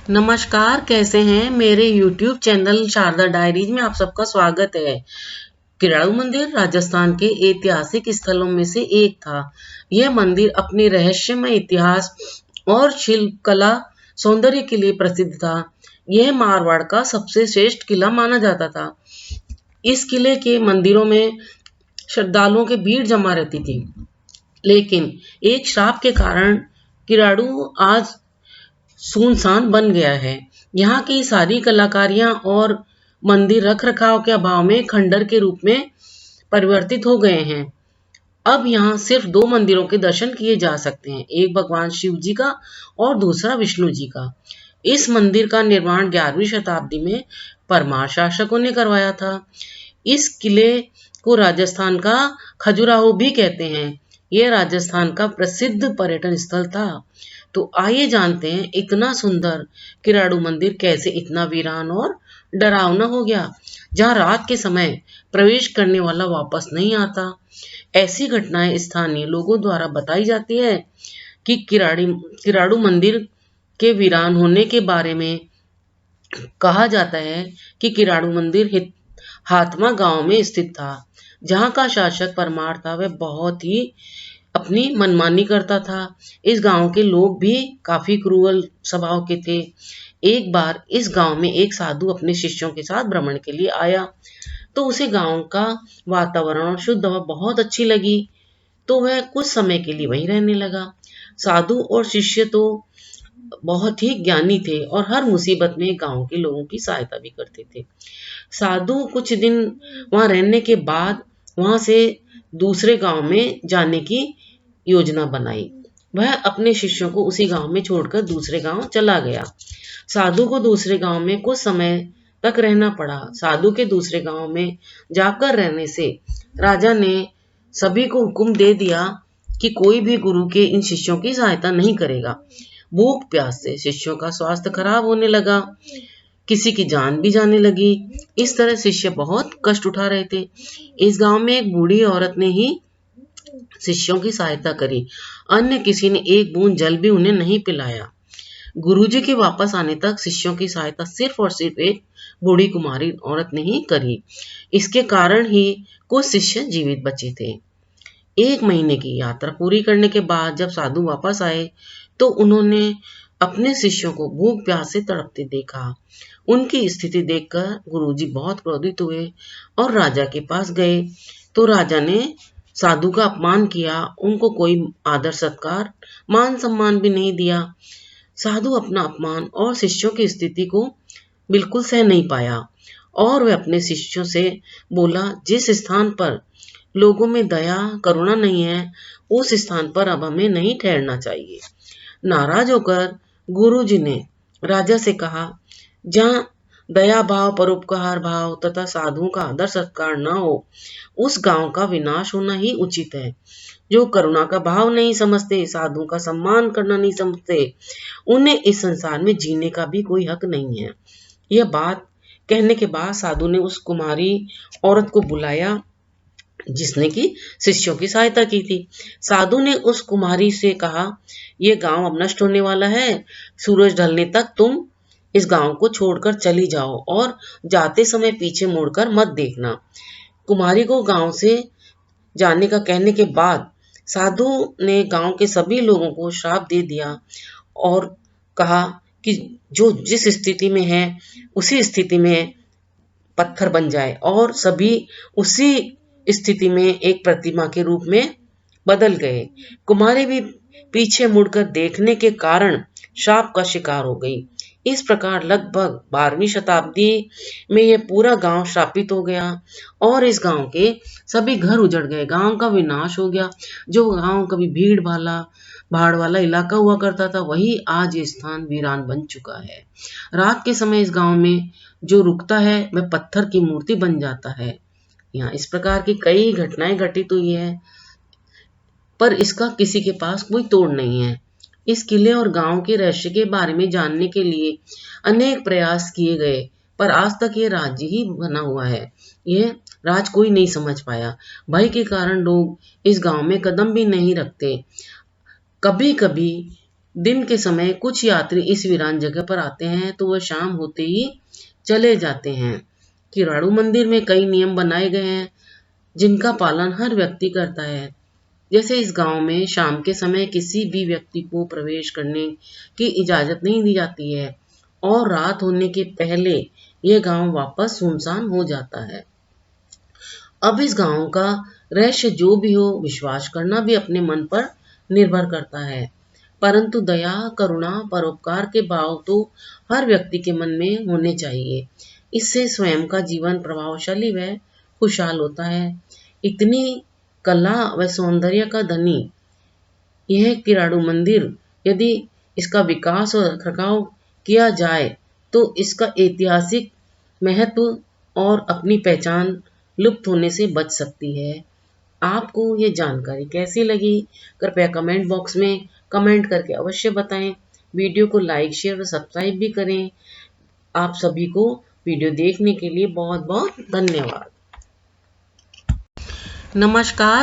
नमस्कार, कैसे हैं? मेरे YouTube चैनल शारदा डायरीज में आप सबका स्वागत है। किराड़ू मंदिर राजस्थान के ऐतिहासिक स्थलों में से एक था। यह मंदिर अपने रहस्यमय इतिहास और शिल्पकला सौंदर्य के लिए प्रसिद्ध था। यह मारवाड़ का सबसे श्रेष्ठ किला माना जाता था। इस किले के मंदिरों में श्रद्धालुओं की भीड़ जमा रहती थी, लेकिन एक श्राप के कारण किराड़ू आज सुनसान बन गया है। यहाँ की सारी कलाकारियां और मंदिर रख रखाव के अभाव में खंडर के रूप में परिवर्तित हो गए हैं। अब यहाँ सिर्फ दो मंदिरों के दर्शन किए जा सकते हैं, एक भगवान शिव जी का और दूसरा विष्णु जी का। इस मंदिर का निर्माण 11वीं शताब्दी में परमार शासकों ने करवाया था। इस किले को राजस्थान का खजुराहो भी कहते हैं। यह राजस्थान का प्रसिद्ध पर्यटन स्थल था। तो आइए जानते हैं इतना सुंदर किराड़ू मंदिर कैसे इतना वीरान और डरावना हो गया, जहां रात के समय प्रवेश करने वाला वापस नहीं आता। ऐसी घटनाएं स्थानीय लोगों द्वारा बताई जाती है कि किराड़ू मंदिर के वीरान होने के बारे में कहा जाता है कि किराड़ू मंदिर हातमा गांव में स्थित था। जहां का शासक परमार था वह बहुत ही अपनी मनमानी करता था। इस गांव के लोग भी काफी क्रूर स्वभाव के थे। एक बार इस गांव में एक साधु अपने शिष्यों के साथ भ्रमण के लिए आया, तो उसे गांव का वातावरण और शुद्ध हवा बहुत अच्छी लगी, तो वह कुछ समय के लिए वहीं रहने लगा। साधु और शिष्य तो बहुत ही ज्ञानी थे और हर मुसीबत में गांव के लोगों की सहायता भी करते थे। साधु कुछ दिन वहां रहने के बाद वहां से दूसरे गांव में जाने की योजना बनाई। वह अपने शिष्यों को उसी गांव में छोड़कर दूसरे गांव चला गया। साधु को दूसरे गांव में कुछ समय तक रहना पड़ा। साधु के दूसरे गांव में जाकर रहने से राजा ने सभी को हुक्म दे दिया कि कोई भी गुरु के इन शिष्यों की सहायता नहीं करेगा। भूख प्यास से शिष्यों का स्वास्थ्य खराब होने लगा, किसी की जान भी जाने लगी। इस तरह शिष्य बहुत कष्ट उठा रहे थे। इस गांव में एक बूढ़ी औरत ने ही शिष्यों की सहायता करी। अन्य किसी ने एक बूंद जल भी उन्हें नहीं पिलाया। गुरुजी के वापस आने तक शिष्यों की सहायता सिर्फ और सिर्फ एक बूढ़ी कुमारी औरत ने ही करी। इसके कारण ही कुछ शिष्य जीवित बचे थे। 1 महीने की यात्रा पूरी करने के बाद जब साधु वापस आए, तो उन्होंने अपने शिष्यों को भूख प्यास से तड़पते देखा। उनकी स्थिति देखकर गुरुजी बहुत क्रोधित हुए और राजा के पास गए। तो राजा ने साधु का अपमान किया, उनको कोई आदर सत्कार मान सम्मान भी नहीं दिया। साधु अपना अपमान और शिष्यों की स्थिति को बिल्कुल सह नहीं पाया और वह अपने शिष्यों से बोला, जिस स्थान पर लोगों में दया करुणा नहीं है, उस स्थान पर अब हमें नहीं ठहरना चाहिए। नाराज होकर गुरुजी ने राजा से कहा, जहाँ दया भाव, परोपकार भाव तथा साधुओं का आदर सत्कार न हो, उस गांव का विनाश होना ही उचित है। जो करुणा का भाव नहीं समझते, साधुओं का सम्मान करना नहीं समझते, उन्हें इस संसार में जीने का भी कोई हक नहीं है। यह बात कहने के बाद साधु ने उस कुमारी औरत को बुलाया जिसने की शिष्यों की सहायता की थी। साधु ने उस कुमारी से कहा, यह गांव अब नष्ट होने वाला है। सूरज ढलने तक तुम इस गांव को छोड़कर चली जाओ और जाते समय पीछे मुड़कर मत देखना। कुमारी को गांव से जाने का कहने के बाद साधु ने गांव के सभी लोगों को श्राप दे दिया और कहा कि जो जिस स्थिति में है उसी स्थिति में पत्थर बन जाए, और सभी उसी स्थिति में एक प्रतिमा के रूप में बदल गए। कुमारी भी पीछे मुड़कर देखने के कारण श्राप का शिकार हो गई। इस प्रकार लगभग 12वीं शताब्दी में यह पूरा गांव श्रापित हो गया और इस गांव के सभी घर उजड़ गए। गांव का विनाश हो गया। जो गांव कभी भीड़ वाला भाड़ वाला इलाका हुआ करता था, वही आज ये स्थान वीरान बन चुका है। रात के समय इस गांव में जो रुकता है वह पत्थर की मूर्ति बन जाता है। यहाँ इस प्रकार की कई घटनाएं घटित हुई है, पर इसका किसी के पास कोई तोड़ नहीं है। इस किले और गांव के रहस्य के बारे में जानने के लिए अनेक प्रयास किए गए, पर आज तक ये राज्य ही बना हुआ है। यह राज कोई नहीं समझ पाया। भय के कारण लोग इस गांव में कदम भी नहीं रखते। कभी कभी दिन के समय कुछ यात्री इस वीरान जगह पर आते हैं तो वह शाम होते ही चले जाते हैं। किराड़ू मंदिर में कई नियम बनाए गए हैं जिनका पालन हर व्यक्ति करता है। जैसे इस गांव में शाम के समय किसी भी व्यक्ति को प्रवेश करने की इजाजत नहीं दी जाती है और रात होने के पहले यह गांव वापस सुनसान हो जाता है। अब इस गांव का रहस्य जो भी हो, विश्वास करना भी अपने मन पर निर्भर करता है, परंतु दया, करुणा, परोपकार के भाव तो हर व्यक्ति के मन में होने चाहिए। इससे स्वयं का जीवन प्रभावशाली व खुशहाल होता है। इतनी कला व सौंदर्य का धनी यह किराड़ू मंदिर, यदि इसका विकास और रखरखाव किया जाए तो इसका ऐतिहासिक महत्व और अपनी पहचान लुप्त होने से बच सकती है। आपको ये जानकारी कैसी लगी? कृपया कमेंट बॉक्स में कमेंट करके अवश्य बताएं। वीडियो को लाइक, शेयर और सब्सक्राइब भी करें। आप सभी को वीडियो देखने के लिए बहुत बहुत धन्यवाद। नमस्कार।